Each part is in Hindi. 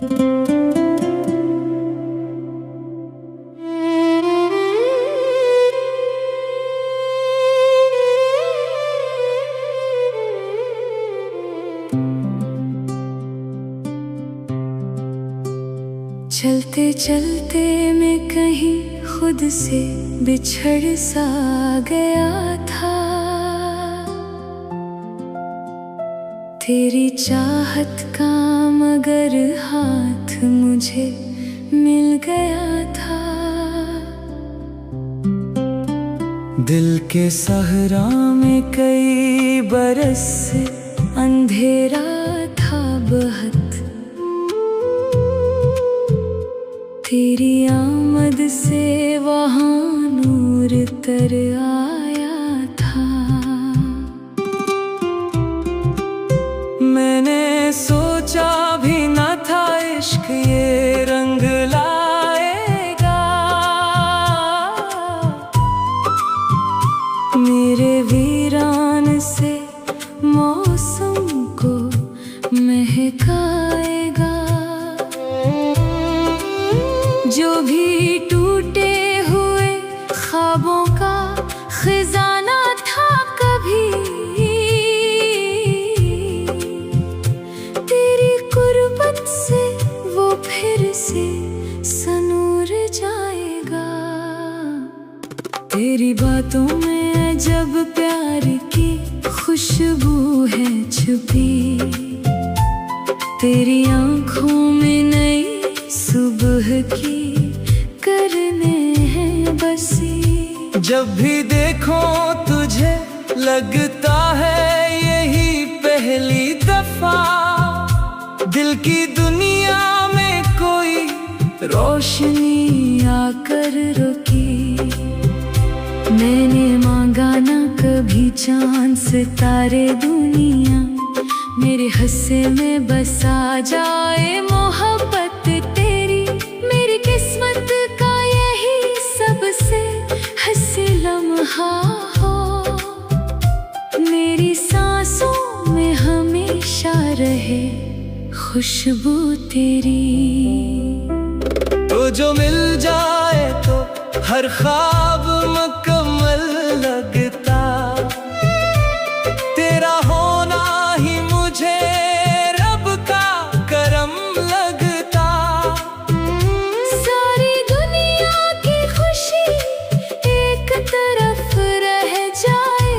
चलते चलते मैं कहीं खुद से बिछड़ सा गया था। तेरी चाहत का मगर हाथ मुझे मिल गया था। दिल के सहरा में कई बरस से अंधेरा था बहुत। तेरी आमद से वहाँ नूर तर आया था। मैंने सोचा भी न था इश्क ये रंग लाएगा। मेरे वीरान से मौसम को महकाएगा। जो भी टूटे हुए ख्वाबों का खजाना था कभी, तेरी कुर्बत से वो फिर से सनूर जाएगा। तेरी बातों में जब प्यार की खुशबू है छुपी। तेरी आंखों में नई सुबह की करने हैं बसी। जब भी देखो तुझे लगता है यही पहली दफा। दिल की दुनिया में कोई रोशनी आकर रुकी। मैंने मांगा ना कभी चांद सितारे दुनिया। मेरे हिस्से में बसा जाए मोहब्बत तेरी। मेरी किस्मत का यही सबसे हंसी लम्हा हो। मेरी सांसों में हमेशा रहे खुशबू तेरी। तो जो मिल जाए तो हर ख्वाब मुकम्मल लगता। तेरा होना ही मुझे रब का करम लगता। सारी दुनिया की खुशी एक तरफ रह जाए।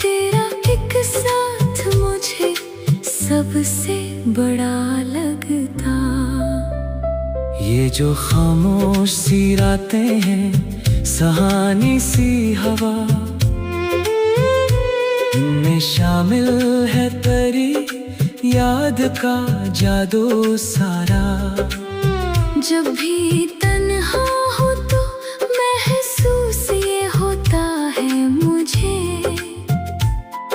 तेरा एक साथ मुझे सबसे बड़ा लगता। ये जो खामोश सी रातें हैं सहानी सी हवा। इनमें शामिल है तेरी याद का जादू सारा। जब भी तन्हा हो तो महसूस ये होता है मुझे।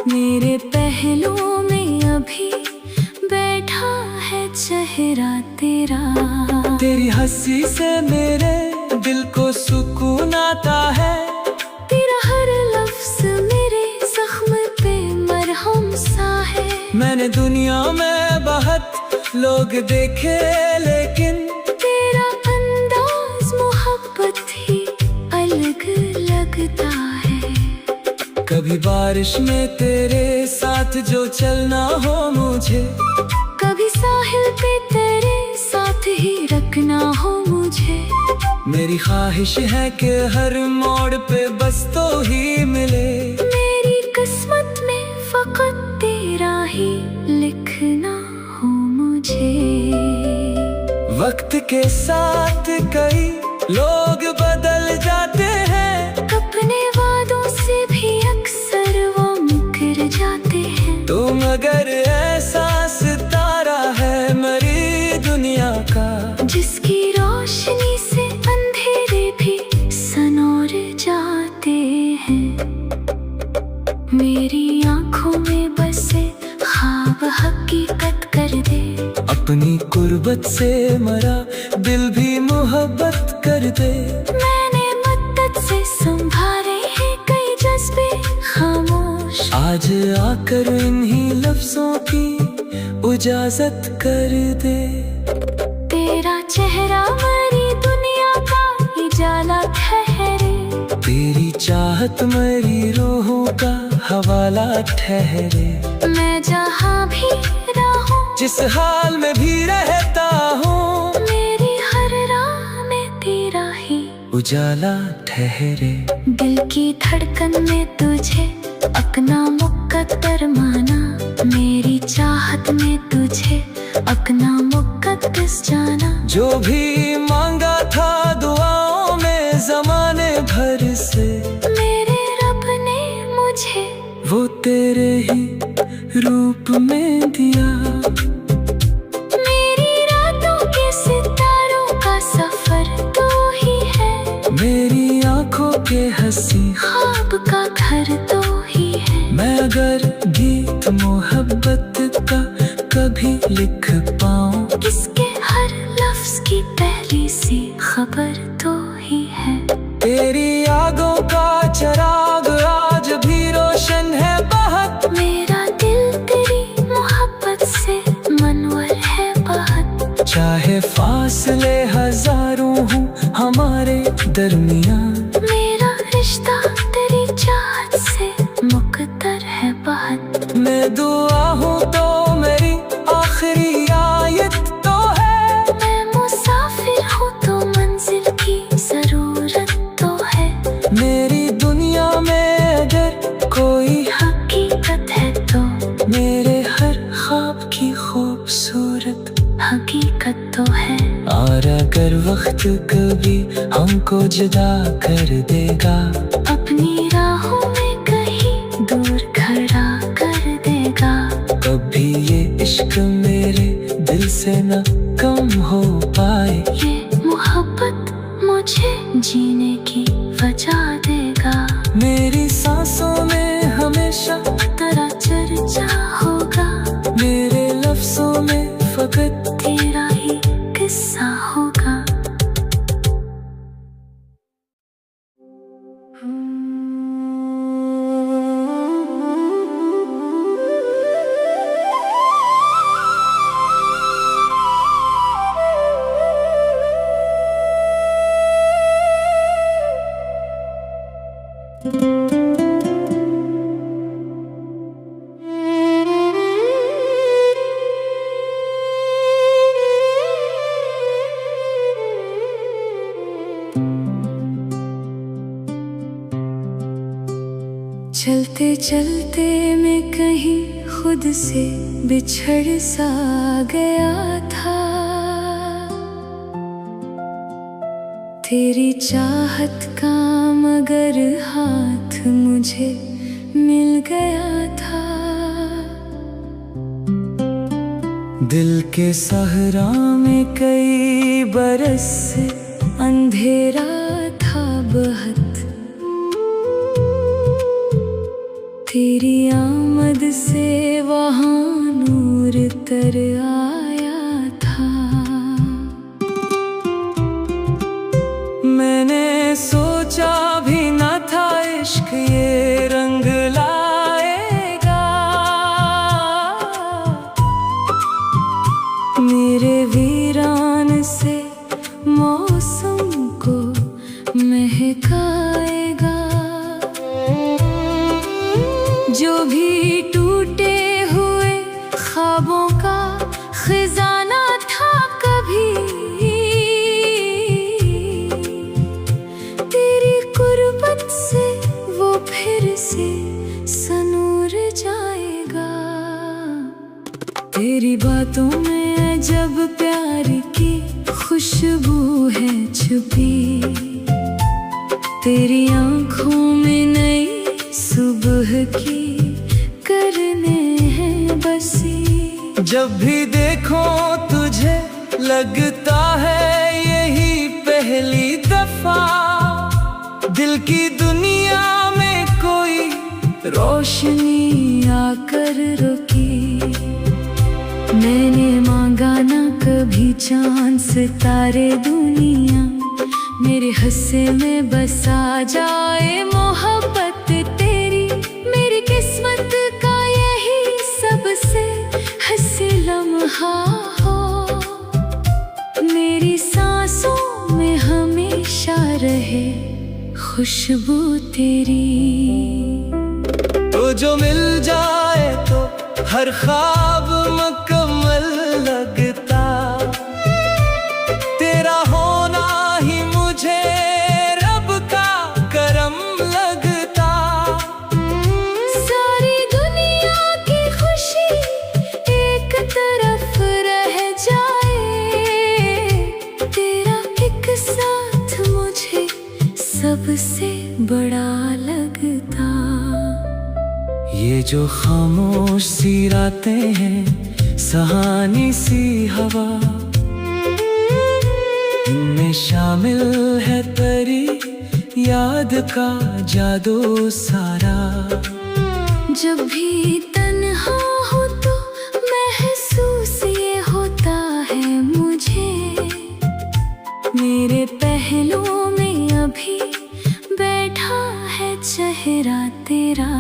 मेरे पहलुओं में अभी बैठा है चेहरा तेरा। तेरी हंसी से मेरे दिल को सुकून आता है। तेरा हर लफ्ज मेरे जख्म पे मरहम सा है। मैंने दुनिया में बहुत लोग देखे लेकिन तेरा अंदाज मोहब्बत ही अलग लगता है। कभी बारिश में तेरे साथ जो चलना हो मुझे। कभी साहिल पे तेरे साथ ही रखना हो मुझे। मेरी ख्वाहिश है कि हर मोड़ पे बस तो ही मिले। मेरी किस्मत में फकत तेरा ही लिखना हो मुझे। वक्त के साथ कई लोग बदल जाते हैं। अपने वादों से भी अक्सर वो मुकर जाते हैं। तुम अगर ऐसा सितारा है मेरी दुनिया का। जिसकी रोशनी से अंधेरे भी सनोर जाते हैं। मेरी आंखों में बसे ख्वाब हकीकत कर दे। अपनी कुर्बत से मरा दिल भी मोहब्बत कर दे। मैंने मद्दत से संभाले हैं कई जज्बे खामोश। आज आकर इन्हीं लफ्जों की इजाजत कर दे। तेरा चेहरा मरी दुनिया का उजाला ठहरे, तेरी चाहत मेरी रूहों का हवाला ठहरे। मैं जहाँ भी रहूं, जिस हाल में भी रहता हूँ, मेरी हर राह में तेरा ही उजाला ठहरे। दिल की धड़कन में तुझे अपना मुकद्दर माना, मेरी चाहत में तुझे अपना मुकद्दस जाना। जो भी मांगा था दुआओं में ज़माने भर से, मेरे रब ने मुझे वो तेरे ही रूप में दिया। मेरी रातों के सितारों का सफर तू ही है, मेरी आंखों के हंसी ख्वाब का घर तू ही है। मैं अगर गीत मोहब्बत का कभी लिख पाऊं, इसके हर लफ्ज की पहली सी खबर तो ही है। तेरी आगों का चिराग आज भी रोशन है बहुत, मेरा दिल तेरी मोहब्बत से मनवर है बहुत। चाहे फासले हजारों हों हमारे दरमियान, मेरा रिश्ता तेरी चाहत से मुकद्दर है बहुत। मैं दुआ हूँ तो मेरी आखिरी आयत तो है, मैं मुसाफिर हूँ तो मंजिल की जरूरत तो है। मेरी दुनिया में अगर कोई हकीकत है तो मेरे हर ख्वाब की खूबसूरत हकीकत तो है। और अगर वक्त कभी हमको जुदा कर देगा, अपनी राहों में कहीं दूर खड़ा कर देगा, कभी ये इश्क मेरे दिल से न कम हो पाए। ये मोहब्बत मुझे जीने की वजह देगा। मेरी सांसों में हमेशा तेरा चर्चा होगा, मेरे लफ्जों में फकत तेरा ही किस्सा होगा। चलते चलते मैं कहीं खुद से बिछड़ सा गया था, तेरी चाहत का मगर हाथ मुझे मिल गया था। दिल के सहरा में कई बरस से अंधेरा था बहुत, तेरी आमद से वहाँ नूर तर आया था। मैंने सोचा भी न था इश्क ये रंग लाएगा, मेरे वीरान से मौसम को महकाएगा। जो भी टूटे हुए ख्वाबों का खजाना था कभी, तेरी कुर्बत से वो फिर से सनूर जाएगा। तेरी बातों में जब प्यार की खुशबू है छुपी, तेरी आंखों में नई सुबह की करने हैं बसी। जब भी देखो तुझे लगता है यही पहली दफा, दिल की दुनिया में कोई रोशनी आकर रुकी। मैंने मांगा ना कभी चांद सितारे दुनिया, मेरे हिस्से में बसा जाए मोहब्बत तेरी। मेरी किस्मत का यही सबसे हंसी लम्हा तन्हा हो, मेरी सांसों में हमेशा रहे खुशबू तेरी। तो जो मिल जाए तो हर ख्वाब मुकम्मल लगता, तेरा होना ही मुझे रब का करम लगता। सारी दुनिया की खुशी एक तरफ रह जाए, तेरा एक साथ मुझे सबसे बड़ा लगता। ये जो खामोश सी रातें हैं, सहानी सी हवा, इनमें शामिल है तेरी याद का जादू सारा। जब भी तन्हा हो तो महसूस ये होता है मुझे, मेरे पहलुओं में अभी बैठा है चेहरा तेरा।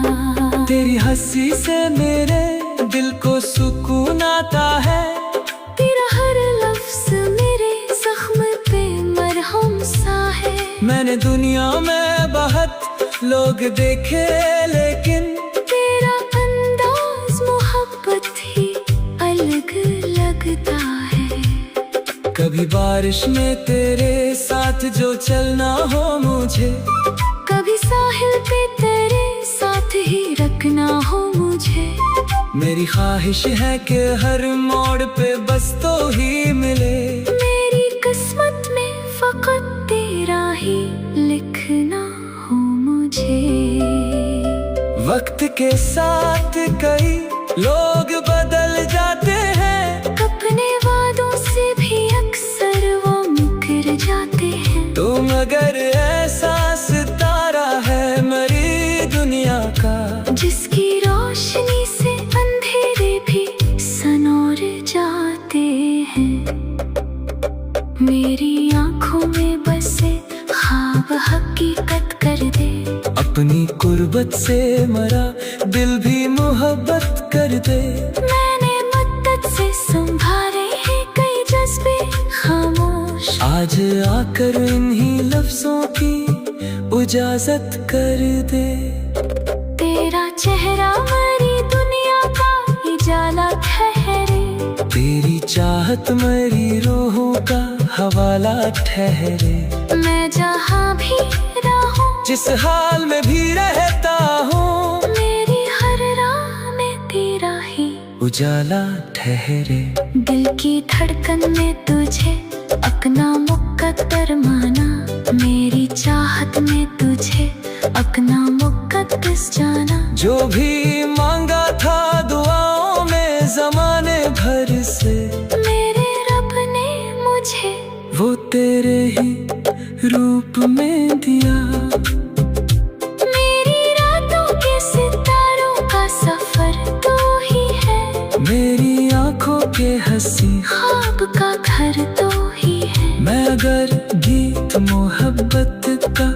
तेरी हंसी से मेरे दिल को सुकून आता है, तेरा हर लफ्ज मेरे जख्म पे मरहम सा है। मैंने दुनिया में बहुत लोग देखे, लेकिन तेरा अंदाज मोहब्बत ही अलग लगता है। कभी बारिश में तेरे साथ जो चलना हो मुझे, कभी साहिल पे तेरे साथ ही रखना हो मुझे। मेरी ख्वाहिश है कि हर मोड़ पे बस तो ही मिले, मेरी किस्मत में फकत तेरा ही लिखना हो मुझे। वक्त के साथ कई लोग बदल जाते हैं, अपने वादों से भी अक्सर वो मुकर जाते हैं। तुम अगर ऐसा सितारा है मेरी दुनिया का, जिसकी रोशनी से अंधेरे भी सनोर जाते हैं। मेरी आंखों में बसे ख्वाब हकीकत कर दे, अपनी कुर्बत से मरा दिल भी मोहब्बत कर दे। मैंने मुद्दत से संभाले हैं कई जज्बे खामोश, आज आकर इन्हीं लफ्जों की इजाजत कर दे। तेरा चेहरा मेरी दुनिया का उजाला ठहरे, तेरी चाहत मेरी रूहों का हवाला ठहरे। मैं जहाँ भी रहूं, जिस हाल में भी रहता हूँ, मेरी हर राह में तेरा ही उजाला ठहरे। दिल की धड़कन में तुझे अपना मुकद्दर माना, मेरी चाहत में तुझे अपना मुकद्दस जाना। जो भी मांगा था दुआओं में ज़माने भर से, मेरे रब ने मुझे वो तेरे ही रूप में दिया। मेरी रातों के सितारों का सफर तो ही है, मेरी आंखों के हंसी ख्वाब का घर तो ही है। मैं अगर गीत मोहब्बत का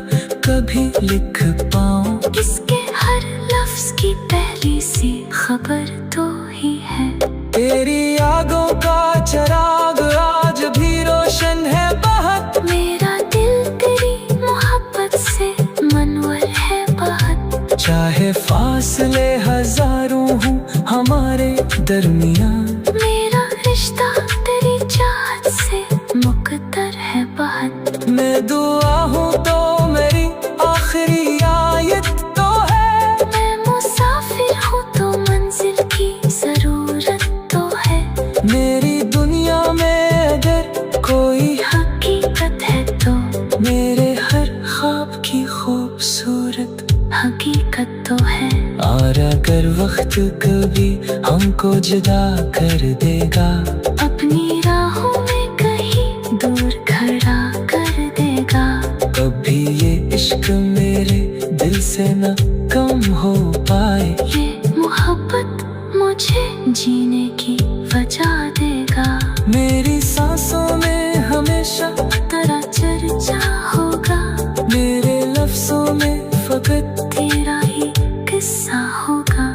कभी लिख पाऊं, इसके हर लफ्ज की पहली सी खबर तो ही है। तेरी आगों का चिराग आज भी रोशन है बहुत, मेरा दिल तेरी मोहब्बत से मनवर है बहुत। चाहे फासले हजारों हों हमारे दरमियान, मेरा रिश्ता तेरी चाहत से मुकद्दर है बहुत। मैं दुआ हूँ तो मेरी आखिरी आयत तो है, मैं मुसाफिर हूँ तो मंजिल की जरूरत तो है। मेरी दुनिया में अगर कोई हकीकत है तो मेरे हर ख्वाब की खूबसूरत हकीकत तो है। और अगर वक्त कभी हमको जुदा कर देगा, अपनी राहों में कहीं दूर खड़ा कर देगा। कभी ये इश्क मेरे दिल से न कम हो पाए, ये मोहब्बत मुझे जीने की वजह देगा। मेरी सांसों में हमेशा तेरा चर्चा होगा, मेरे लफ्जों में फकत तेरा ही किस्सा होगा।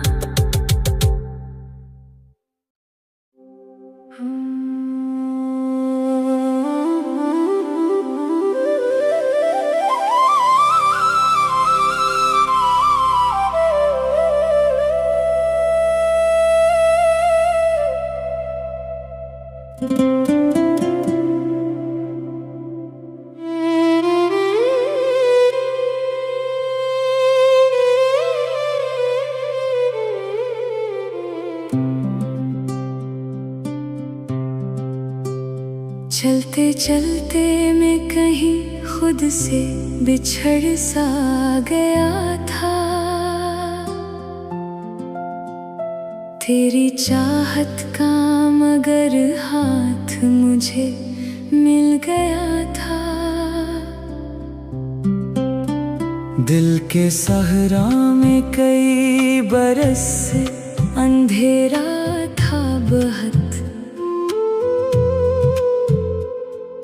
चलते चलते मैं कहीं खुद से बिछड़ सा गया था। तेरी चाहत का मगर हाथ मुझे मिल गया था। दिल के सहरा में कई बरस से अंधेरा था बहुत।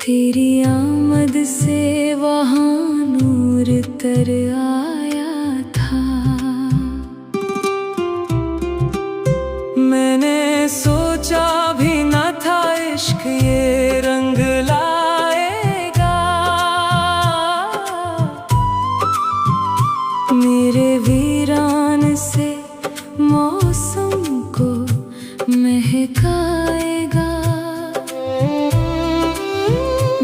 तेरी आमद से वहाँ नूर तर आया था। मैंने सोचा भी न था इश्क ये रंग लाएगा। मेरे वीरान से मौसम को महकाएगा।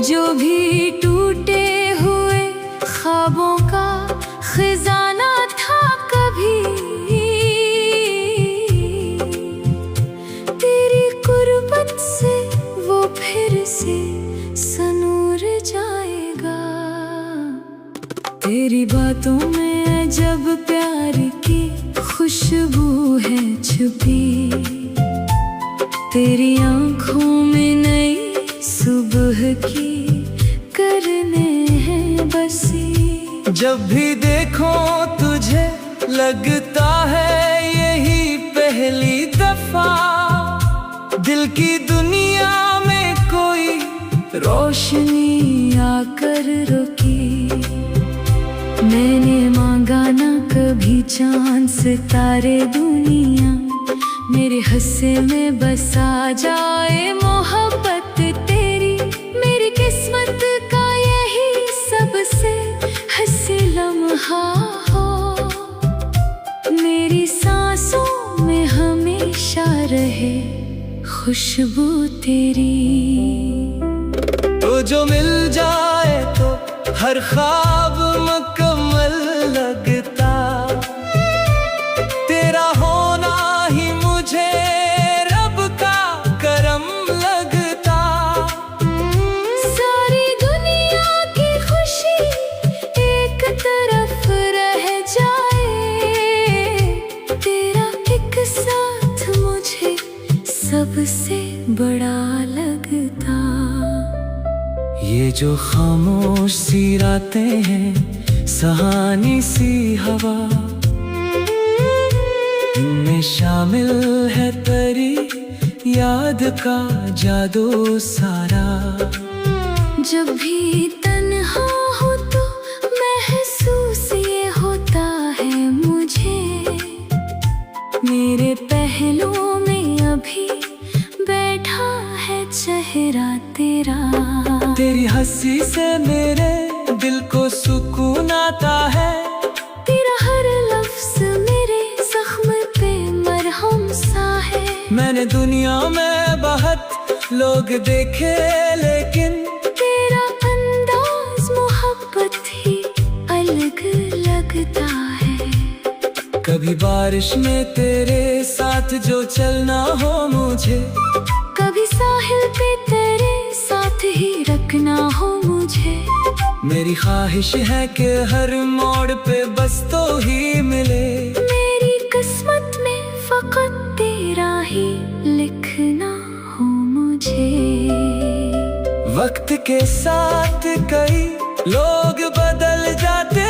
जो भी टूटे हुए ख्वाबों का खजाना था कभी, तेरी कुर्बत से वो फिर से सनूर जाएगा। तेरी बातों में जब प्यार की खुशबू है छुपी। तेरी आंखों में नई सुबह की करने हैं बसी। जब भी देखो तुझे लगता है यही पहली दफा। दिल की दुनिया में कोई रोशनी आकर रुकी। मैंने मांगा ना कभी चांद सितारे दुनिया। मेरे हिस्से में बसा जाए मोहब्बत तेरी। मेरी किस्मत का यही सबसे हंसी लम्हा हो। मेरी सांसों में हमेशा रहे खुशबू तेरी। तो जो मिल जाए तो हर ख्वाब मुकम्मल लगता। तेरा होना ही मुझे रब का करम लगता। सारी दुनिया की खुशी एक तरफ रह जाए। तेरा एक साथ मुझे सबसे बड़ा लगता। ये जो खामोश सी रातें हैं सहानी सी हवा। इनमें शामिल है तेरी याद का जादू सारा। जब भी तन्हा हो तो महसूस ये होता है मुझे। मेरे पहलुओं में अभी बैठा है चेहरा तेरा। तेरी हंसी से मेरे दिल को सुकून आता है। तेरा हर लफ्ज मेरे जख्म पे मरहम सा है। मैंने दुनिया में बहुत लोग देखे लेकिन तेरा अंदाज मोहब्बत ही अलग लगता है। कभी बारिश में तेरे साथ जो चलना हो मुझे। कभी साहिल पे तेरे साथ ही रखना हो मुझे। मेरी ख्वाहिश है कि हर मोड़ पे बस तो ही मिले। मेरी किस्मत में फकत तेरा ही लिखना हो मुझे। वक्त के साथ कई लोग बदल जाते